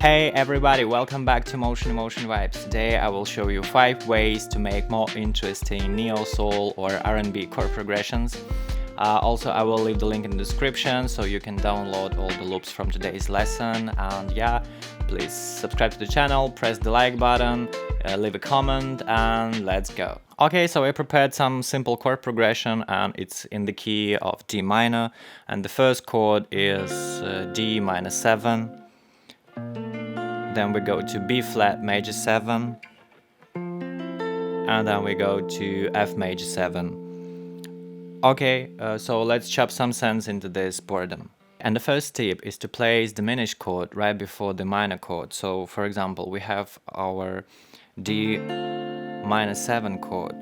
Hey everybody, welcome back to Motion Emotion Vibes. Today I will show you 5 ways to make more interesting neo soul or R&B chord progressions. Also, I will leave the link in the description so you can download all the loops from today's lesson. And yeah, please subscribe to the channel, press the like button, leave a comment, and let's go. Okay, so I prepared some simple chord progression and it's in the key of D minor. And the first chord is D minor 7. Then we go to B flat major 7, and then we go to F major 7. Okay, so let's chop some sense into this boredom. And the first tip is to place diminished chord right before the minor chord. So for example, we have our D minor 7 chord,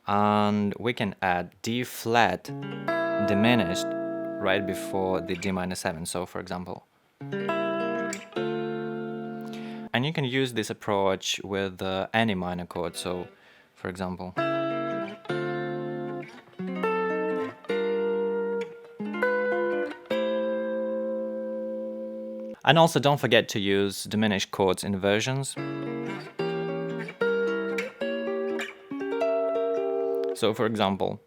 and we can add D flat diminished right before the D minor 7. So for example, and you can use this approach with any minor chord. So, for example, and also don't forget to use diminished chords in versions. So, for example,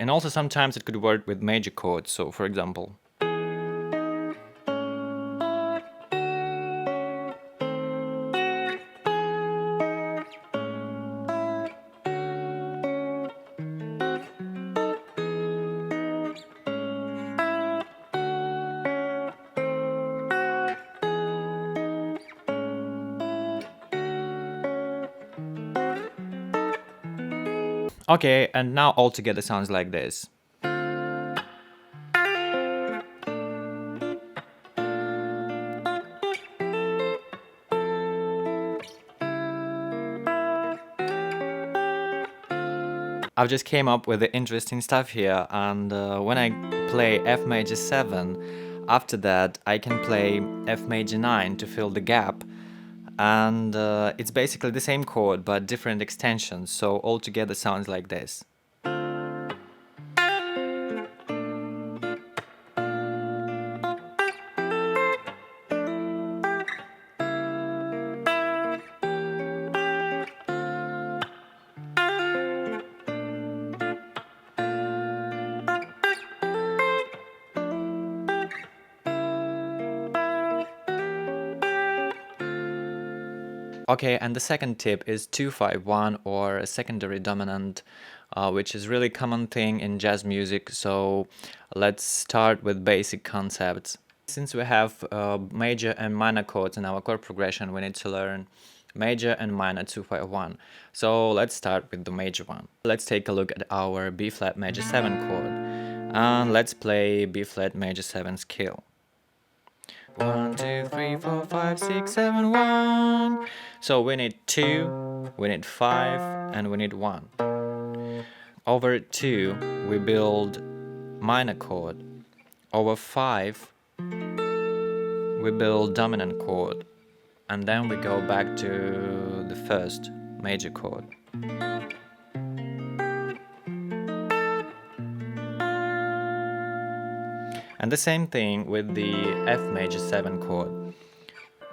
and also sometimes it could work with major chords. So, for example, okay, and now all together sounds like this. I've just came up with the interesting stuff here, and when I play F major 7, after that I can play F major 9 to fill the gap, and it's basically the same chord but different extensions, so all together sounds like this. Okay, and the second tip is 2-5-1 or a secondary dominant, which is really common thing in jazz music. So let's start with basic concepts. Since we have major and minor chords in our chord progression, we need to learn major and minor 2-5-1. So let's start with the major one. Let's take a look at our B flat major 7 chord, and let's play B flat major 7 scale. 1, 2, 3, 4, 5, 6, 7, 1. So we need 2, we need 5, and we need 1. Over 2, we build minor chord. Over 5, we build dominant chord. And then we go back to the first major chord. And the same thing with the F major 7 chord.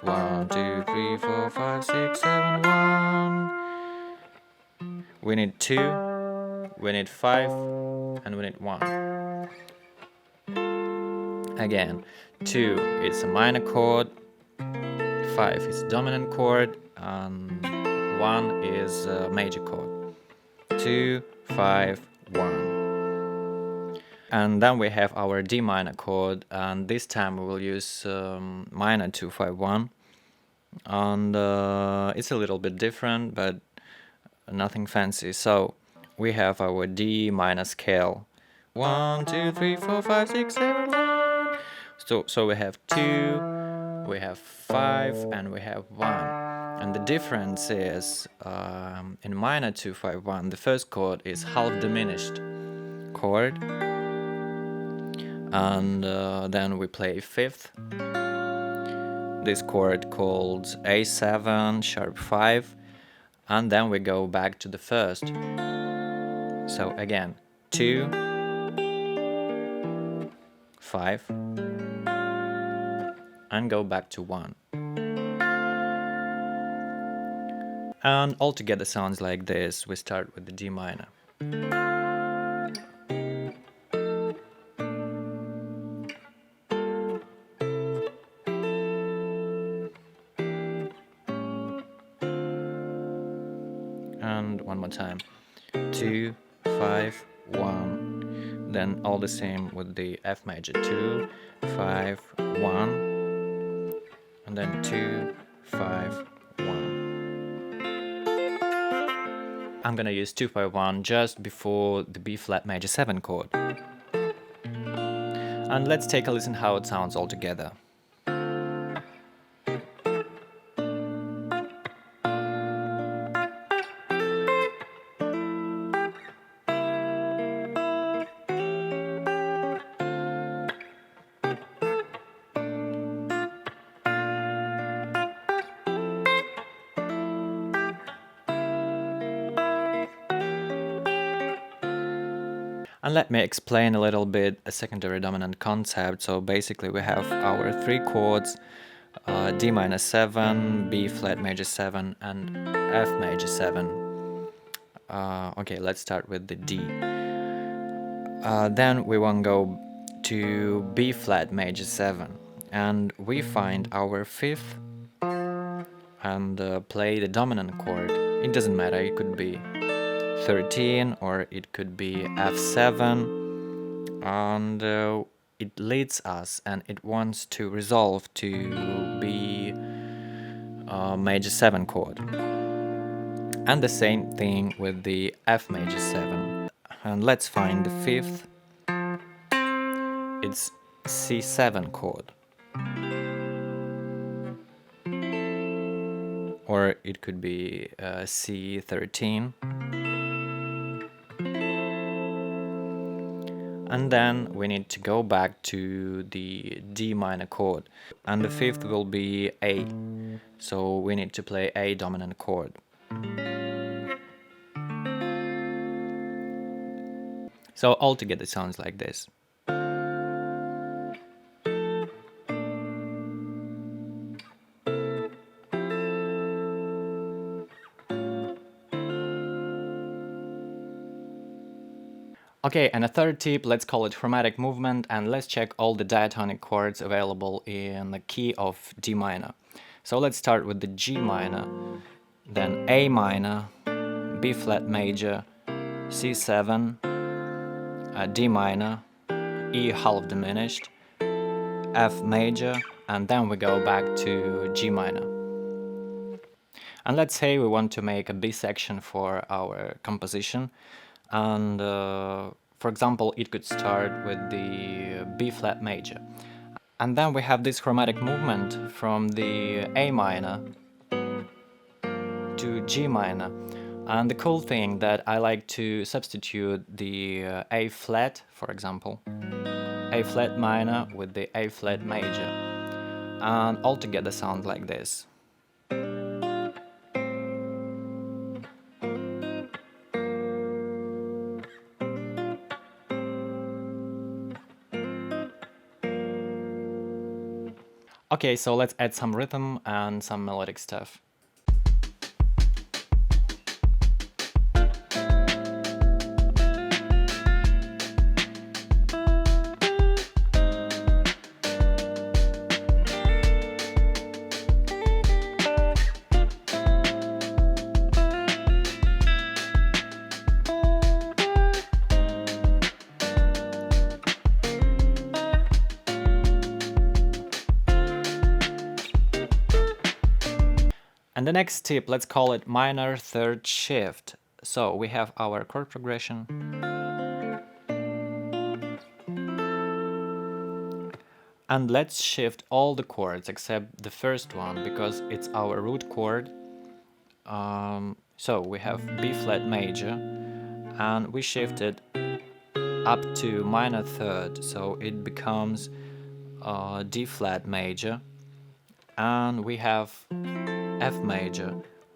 1, 2, 3, 4, 5, 6, 7, 1. We need 2, we need 5, and we need 1. Again, 2 is a minor chord, 5 is a dominant chord, and 1 is a major chord. 2, 5, 1. And then we have our D minor chord, and this time we will use minor 2-5-1, and it's a little bit different, but nothing fancy. So we have our D minor scale. 1, 2, 3, 4, 5, 6, 7, 1. So we have 2, we have 5, and we have 1. And the difference is in minor 2-5-1, the first chord is half diminished chord. And then we play 5th, this chord called A7 sharp 5, and then we go back to the first. So again, 2, 5, and go back to 1. And altogether sounds like this. We start with the D minor. And one more time. 2, 5, 1. Then all the same with the F major. 2, 5, 1. And then 2, 5, 1. I'm gonna use 2, 5, 1 just before the B flat major 7 chord. And let's take a listen how it sounds all together. And let me explain a little bit a secondary dominant concept. So basically we have our 3 chords, D minor 7, B flat major 7, and F major 7. Okay, let's start with the D. Then we want to go to B flat major 7, and we find our 5th and play the dominant chord. It doesn't matter, it could be 13 or it could be F7, and it leads us and it wants to resolve to B major 7 chord. And the same thing with the F major 7. And let's find the 5th. It's C7 chord. Or it could be C13. And then we need to go back to the D minor chord. And the 5th will be A. So we need to play A dominant chord. So altogether it sounds like this. Okay, and a third tip, let's call it chromatic movement, and let's check all the diatonic chords available in the key of D minor. So let's start with the G minor, then A minor, B flat major, C7, D minor, E half diminished, F major, and then we go back to G minor. And let's say we want to make a B section for our composition. And for example, it could start with the B flat major. And then we have this chromatic movement from the A minor to G minor. And the cool thing that I like to substitute the A flat, for example, A flat minor with the A flat major. And altogether sound like this. Okay, so let's add some rhythm and some melodic stuff. And the next tip, let's call it minor third shift. So we have our chord progression. And let's shift all the chords except the first one because it's our root chord. So we have B flat major and we shift it up to minor third, so it becomes D flat major, and we have F major,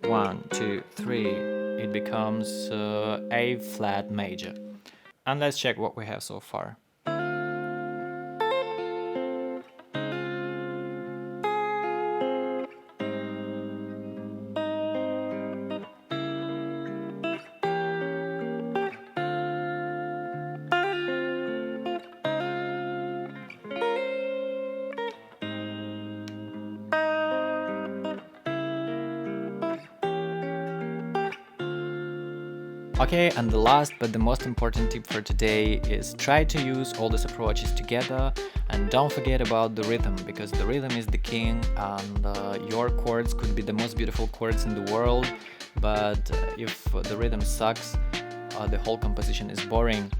1, 2, 3, it becomes A flat major. And let's check what we have so far. Okay, and the last but the most important tip for today is try to use all these approaches together, and don't forget about the rhythm, because the rhythm is the king, and your chords could be the most beautiful chords in the world, but if the rhythm sucks, the whole composition is boring.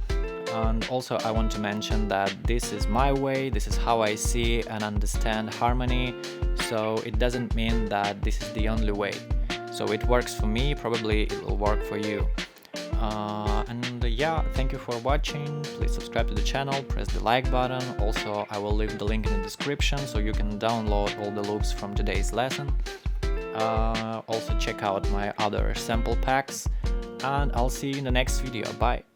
And also I want to mention that this is my way, this is how I see and understand harmony, so it doesn't mean that this is the only way. So it works for me, probably it will work for you. Yeah, thank you for watching. Please subscribe to the channel, press the like button. Also, I will leave the link in the description so you can download all the loops from today's lesson. Also check out my other sample packs, and I'll see you in the next video. Bye!